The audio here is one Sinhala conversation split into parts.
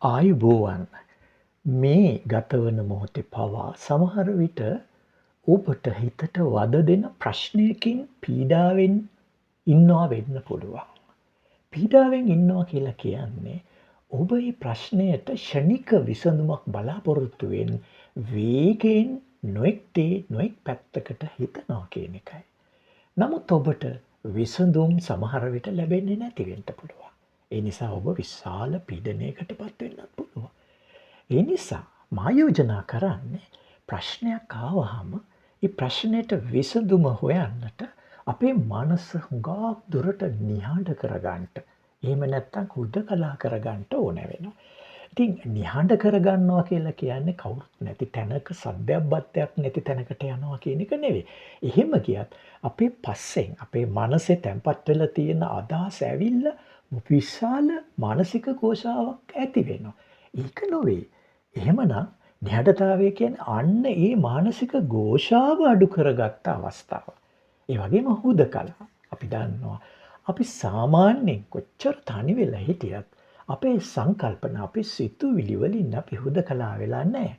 ආයුබෝවන් මේ ගතවන මොහොතේ පවා සමහර විට ඔබට හිතට වද දෙන ප්‍රශ්නයකින් පීඩාවෙන් ඉන්නවා වෙන්න පුළුවන්. පීඩාවෙන් ඉන්නවා කියලා කියන්නේ ඔබ මේ ප්‍රශ්නයට ෂණික විසඳුමක් බලාපොරොත්තුවෙන් වේගයෙන් නොඑක් පැත්තකට හිතනවා කියන එකයි. නමුත් ඔබට විසඳුම් සමහර විට ලැබෙන්නේ නැති වෙන්න පුළුවන්. ඒ නිසා ඔබ විශාල පීඩනයකටපත් වෙන්නත් පුළුවන්. ඒ නිසා මා යෝජනා කරන්නේ ප්‍රශ්නයක් ආවහම ඒ ප්‍රශ්නෙට විසඳුම හොයන්නට අපේ මනස හුඟක් දුරට නිහඬ කරගන්න. එහෙම නැත්නම් හුදකලා කරගන්න ඕන වෙනවා. ඉතින් නිහඬ කරගන්නවා කියලා කියන්නේ කවුරුත් නැති තැනක සද්දයක් බත්තයක් නැති තැනකට යනවා කියන එක නෙවෙයි. එහෙම ගියත් අපේ පස්සෙන් අපේ මනසේ තැම්පත් වෙලා තියෙන අදහස් ඇවිල්ලා විශාල මානසික ഘോഷාවක් ඇති වෙනවා. ඒක නොවේ. එහෙමනම් නිහඬතාවය කියන්නේ අන්න ඒ මානසික ഘോഷාව අඩු කරගත්ත අවස්ථාව. ඒ වගේම හුදකලා. අපි දන්නවා අපි සාමාන්‍යයෙන් කොච්චර තනි වෙලා හිටියත් අපේ සංකල්පන අපේ සිතුවිලි වලින් අපි හුදකලා වෙලා නැහැ.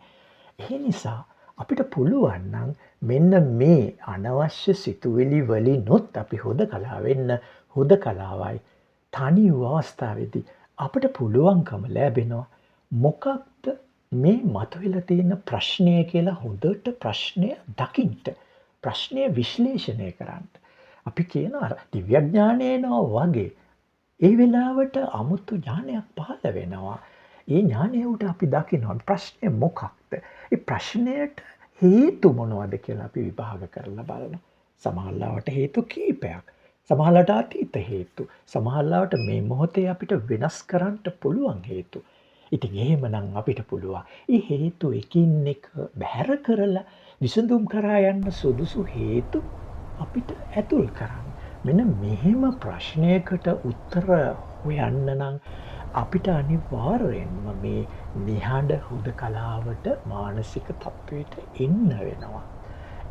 ඒ නිසා අපිට පුළුවන් නම් මෙන්න මේ අනවශ්‍ය සිතුවිලි වලිනුත් අපි හුදකලා වෙන්න හුදකලාවයි තනි වූ අවස්ථාවේදී අපිට පුළුවන්කම ලැබෙනවා මොකක්ද මේ මතුවෙලා තියෙන ප්‍රශ්නය කියලා හොඳට ප්‍රශ්නය දකින්න ප්‍රශ්නය විශ්ලේෂණය කරන්න. අපි කියන අර දිව්‍යඥානය එනවා වගේ ඒ වෙලාවට අමුතු ඥානයක් පහළ වෙනවා. ඒ ඥානය උඩ අපි දකිනවා ප්‍රශ්නය මොකක්ද? ඒ ප්‍රශ්නයට හේතු මොනවද කියලා අපි විභාග කරලා බලනවා. සමහරවිට හේතු කීපයක්. සමහරවිට අතීත හේතු. සමහරවිට මේ මොහොතේ අපිට වෙනස් කරන්න පුළුවන් හේතු. ඉතින් එහෙමනම් අපිට පුළුවන් මේ හේතු එකින් එක බැහැර කරලා විසඳුම් කරා යන්න සුදුසු හේතු අපිට ඇතුල් කරන්න. මෙන්න මෙහෙම ප්‍රශ්නයකට උත්තර හොයන්න නම් අපිට අනිවාර්යෙන්ම මේ නිහඬ හුදකලාවට මානසික තත්වයට එන්න වෙනවා.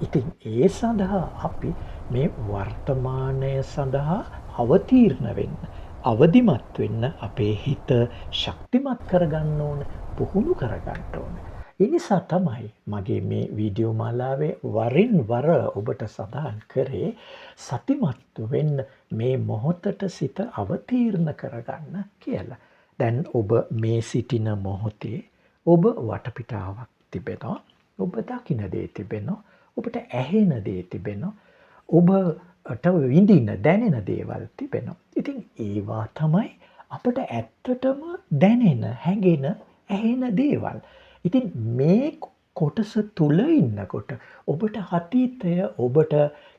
ඉතින් ඒ සඳහා අපි මේ වර්තමානය සඳහා අවතීර්ණ වෙන්න අවදිමත් වෙන්න අපේ හිත ශක්තිමත් කරගන්න ඕන පුහුණු කරගන්න ඕන. ඒ නිසා තමයි මගේ මේ වීඩියෝ මාලාවේ වරින් වර ඔබට සඳහන් කරේ සතිමත් වෙන්න මේ මොහොතට සිත අවතීර්ණ කරගන්න කියලා. දැන් ඔබ මේ සිටින මොහොතේ ඔබ වටපිටාවක් තිබෙනවා. ඔබ දකින දේ තිබෙනවා. ඔබට ඇහෙන දේ තිබෙනවා. ඔබට විඳින දැනෙන දේවල් තිබෙනවා. ඉතින් ඒවා තමයි අපට ඇත්තටම දැනෙන, හැඟෙන, ඇහෙන දේවල්. ඉතින් මේ කොටස තුල ඉන්නකොට ඔබට අතීතය ඔබට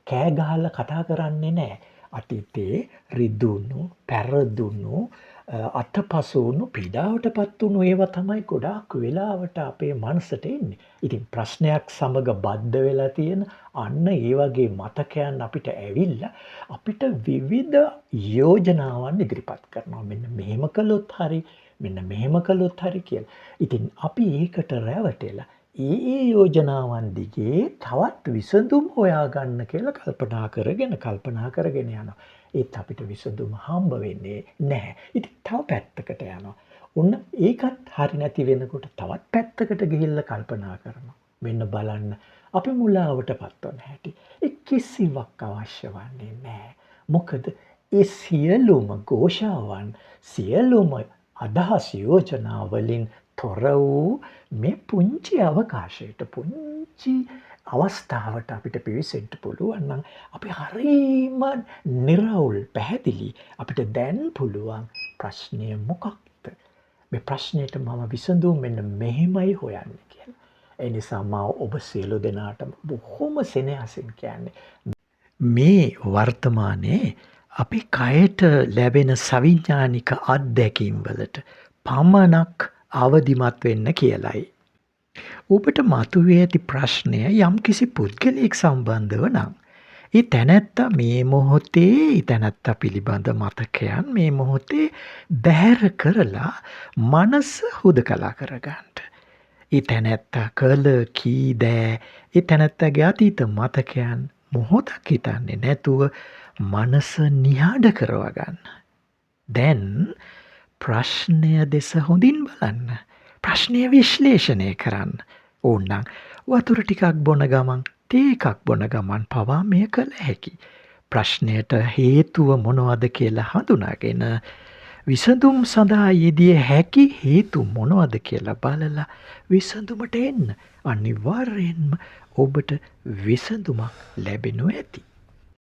කෑ ගහලා කතා කරන්නේ නැහැ. අතීතේ රිදුණු, පැරදුණු, අතපසු වුණු, පීඩාවටපත් වුණු ඒවා තමයි ගොඩාක් වෙලාවට අපේ මනසට එන්නේ. ඉතින් ප්‍රශ්නයක් සමග බද්ධ වෙලා තියෙන අන්න ඒ වගේ මතකයන් අපිට ඇවිල්ලා අපිට විවිධ යෝජනාවන් ඉදිරිපත් කරනවා. මෙන්න මෙහෙම කළොත් හරි, මෙන්න මෙහෙම කළොත් හරි කියලා. ඉතින් අපි ඒකට රැවටෙලා ඒ යෝජනාවන් දිගේ තවත් විසඳුම් හොයාගන්න කියලා කල්පනා කරගෙන යනවා. ඒත් අපිට විසඳුම හම්බ වෙන්නේ නැහැ. ඉතින් තව පැත්තකට යනවා. ඔන්න ඒකත් හරි නැති වෙනකොට තවත් පැත්තකට ගිහිල්ලා කල්පනා කරනවා. මෙන්න බලන්න අපි මුලාවටපත් වන හැටි. ඒ කිසිවක් අවශ්‍ය වන්නේ නැහැ. මොකද ඒ සියලුම ഘോഷාවන් සියලුම අදහස් යෝජනා වලින් තොර වූ මේ පුංචි අවකාශයට පුංචි අවස්ථාවට අපිට පිවිසෙන්න පුළුවන් නම් අපි හරීම නිර්වුල් පැහැදිලි අපිට දැන් පුළුවන් ප්‍රශ්නය මොකක්ද මේ ප්‍රශ්නයට මම විසඳුම් මෙන්න මෙහෙමයි හොයන්නේ කියලා. ඒ නිසා මම ඔබ සියලු දෙනාටම බොහොම සෙනෙහසින් කියන්නේ මේ වර්තමානයේ අපි කයට ලැබෙන සවිඥානික අත්දැකීම් වලට පමණක් අවදිමත් වෙන්න කියලයි. ඔබට මතුවේ ඇති ප්‍රශ්නය යම්කිසි පුද්ගලයෙක් සම්බන්ධව නම් ඒ තැනැත්තා මේ මොහොතේ ඒ තැනැත්තා පිළිබඳ මතකයන් මේ මොහොතේ බැහැර කරලා මනස හුදකලා කරගන්න. ඒ තැනැත්තා කළ කී දෑ ඒ තැනැත්තාගේ අතීත මතකයන් මොහොතක් හිතන්නේ නැතුව මනස නිහඬ කරව ගන්න. දැන් ප්‍රශ්නය දෙස හොඳින් බලන්න. ප්‍රශ්නය විශ්ලේෂණය කරන්න. ඕන්නම් වතුර ටිකක් බොන ගමන් තේ එකක් බොන ගමන් පවා මෙය කළ හැකි. ප්‍රශ්නයට හේතුව මොනවද කියලා හඳුනාගෙන විසඳුම් සඳහා යෙදිය හැකි හේතු මොනවද කියලා බලලා විසඳුමට එන්න. අනිවාර්යෙන්ම ඔබට විසඳුමක් ලැබෙනු ඇති.